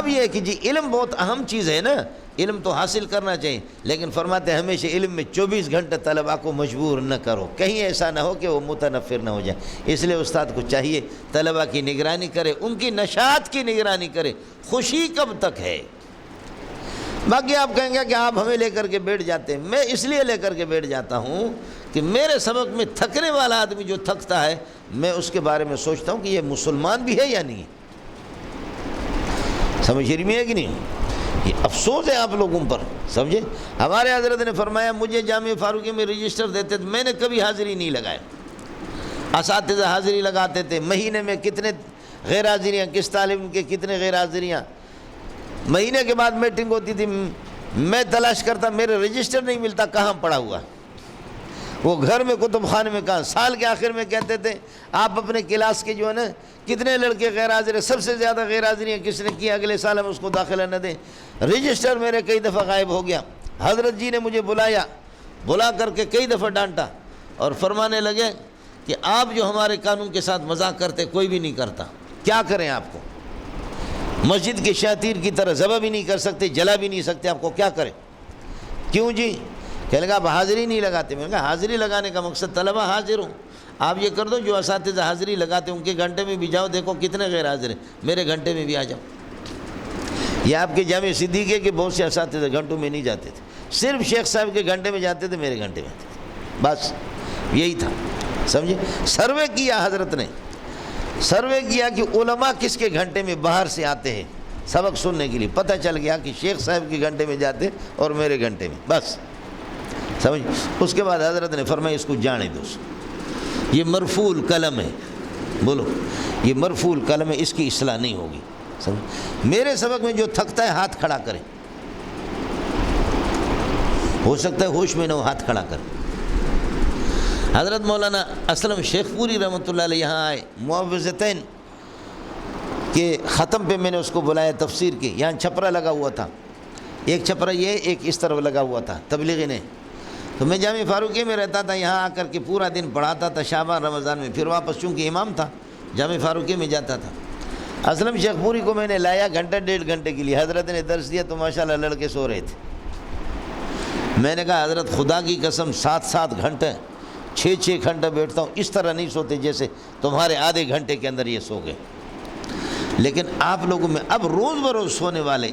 یہ ہے کہ جی علم بہت اہم چیز ہے نا، علم تو حاصل کرنا چاہیے، لیکن فرماتے ہیں ہمیشہ علم میں 24 گھنٹے طلباء کو مجبور نہ کرو، کہیں ایسا نہ ہو کہ وہ متنفر نہ ہو جائے۔ اس لیے استاد کو چاہیے طلباء کی نگرانی کرے، ان کی نشاط کی نگرانی کرے۔ خوشی کب تک ہے؟ باقی آپ کہیں گے کہ آپ ہمیں لے کر کے بیٹھ جاتے ہیں، میں اس لیے لے کر کے بیٹھ جاتا ہوں کہ میرے سبق میں تھکنے والا آدمی جو تھکتا ہے، میں اس کے بارے میں سوچتا ہوں کہ یہ مسلمان بھی ہے یا نہیں ہے۔ سمجھ رہی ہے کہ نہیں؟ یہ افسوس ہے آپ لوگوں پر، سمجھے؟ ہمارے حضرت نے فرمایا مجھے جامعہ فاروقی میں رجسٹر دیتے تھے، میں نے کبھی حاضری نہیں لگایا۔ اساتذہ حاضری لگاتے تھے، مہینے میں کتنے غیر حاضریاں، کس طالب کے کتنے غیر حاضریاں، مہینے کے بعد میٹنگ ہوتی تھی، میں تلاش کرتا میرے رجسٹر نہیں ملتا، کہاں پڑا ہوا وہ، گھر میں کتب خانے میں کہاں۔ سال کے آخر میں کہتے تھے آپ اپنے کلاس کے جو ہے نا کتنے لڑکے غیر حاضر ہیں، سب سے زیادہ غیر حاضریاں کس نے کی، اگلے سال ہم اس کو داخلہ نہ دیں۔ رجسٹر میرے کئی دفعہ غائب ہو گیا۔ حضرت جی نے مجھے بلا کر کے کئی دفعہ ڈانٹا اور فرمانے لگے کہ آپ جو ہمارے قانون کے ساتھ مذاق کرتے کوئی بھی نہیں کرتا، کیا کریں آپ کو؟ مسجد کے شاطر کی طرح ذبح بھی نہیں کر سکتے، جلا بھی نہیں سکتے، آپ کو کیا کریں؟ کیوں جی؟ کہنے لگا آپ حاضری نہیں لگاتے۔ میں نے کہا حاضری لگانے کا مقصد طلبہ حاضر ہوں، آپ یہ کر دو جو اساتذہ حاضری لگاتے ہیں ان کے گھنٹے میں بھی جاؤ، دیکھو کتنے غیر حاضر ہیں، میرے گھنٹے میں بھی آ جاؤ۔ یہ آپ کے جامع صدیقے کے بہت سے اساتذہ گھنٹوں میں نہیں جاتے تھے، صرف شیخ صاحب کے گھنٹے میں جاتے تھے، میرے گھنٹے میں آتے تھے، بس یہی تھا، سمجھے؟ سروے کیا حضرت نے، سروے کیا کہ علماء کس کے گھنٹے میں باہر سے آتے ہیں سبق سننے کے لیے، پتہ چل گیا کہ شیخ صاحب کے گھنٹے میں جاتے اور میرے گھنٹے میں، بس سمجھ۔ اس کے بعد حضرت نے فرمایا اس کو جانے دو، یہ مرفوع القلم ہے، بولو یہ مرفوع القلم ہے، اس کی اصلاح نہیں ہوگی، سمجھ۔ میرے سبق میں جو تھکتا ہے ہاتھ کھڑا کرے، ہو سکتا ہے ہوش میں نہ ہو، ہاتھ کھڑا کرے۔ حضرت مولانا اسلم شیخ پوری رحمۃ اللہ علیہ یہاں آئے، معوذتین کے ختم پہ میں نے اس کو بلایا تفسیر کی، یہاں چھپرا لگا ہوا تھا، ایک چھپرا یہ ایک اس طرف لگا ہوا تھا تبلیغی نے، تو میں جامعہ فاروقی میں رہتا تھا، یہاں آ کر کے پورا دن پڑھاتا تھا شعبان رمضان میں، پھر واپس چونکہ امام تھا جامعہ فاروقی میں جاتا تھا۔ اسلم شیخ پوری کو میں نے لایا گھنٹہ 1.5 گھنٹے کے لیے، حضرت نے درس دیا تو ماشاءاللہ لڑکے سو رہے تھے۔ میں نے کہا حضرت خدا کی قسم 7 گھنٹے 6 گھنٹے بیٹھتا ہوں، اس طرح نہیں سوتے جیسے تمہارے آدھے گھنٹے کے اندر یہ سو گئے، لیکن آپ لوگوں میں اب روز بروز سونے والے،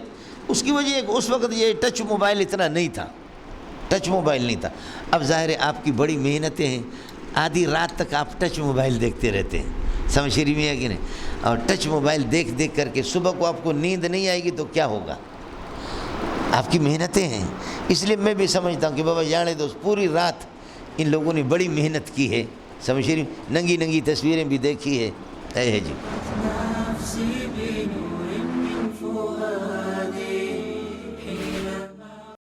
اس کی وجہ ایک اس وقت یہ ٹچ موبائل اتنا نہیں تھا، ٹچ موبائل نہیں تھا، اب ظاہر ہے آپ کی بڑی محنتیں ہیں، آدھی رات تک آپ ٹچ موبائل دیکھتے رہتے ہیں، سمجھ رہی میں ہے کہ نہیں؟ اور ٹچ موبائل دیکھ کر کے صبح کو آپ کو نیند نہیں آئے گی تو کیا ہوگا؟ آپ کی محنتیں ہیں، اس لیے میں بھی سمجھتا ہوں کہ بابا جانے دو، پوری رات ان لوگوں نے بڑی محنت کی ہے، سمجھ رہی، ننگی تصویریں بھی دیکھی ہے جی۔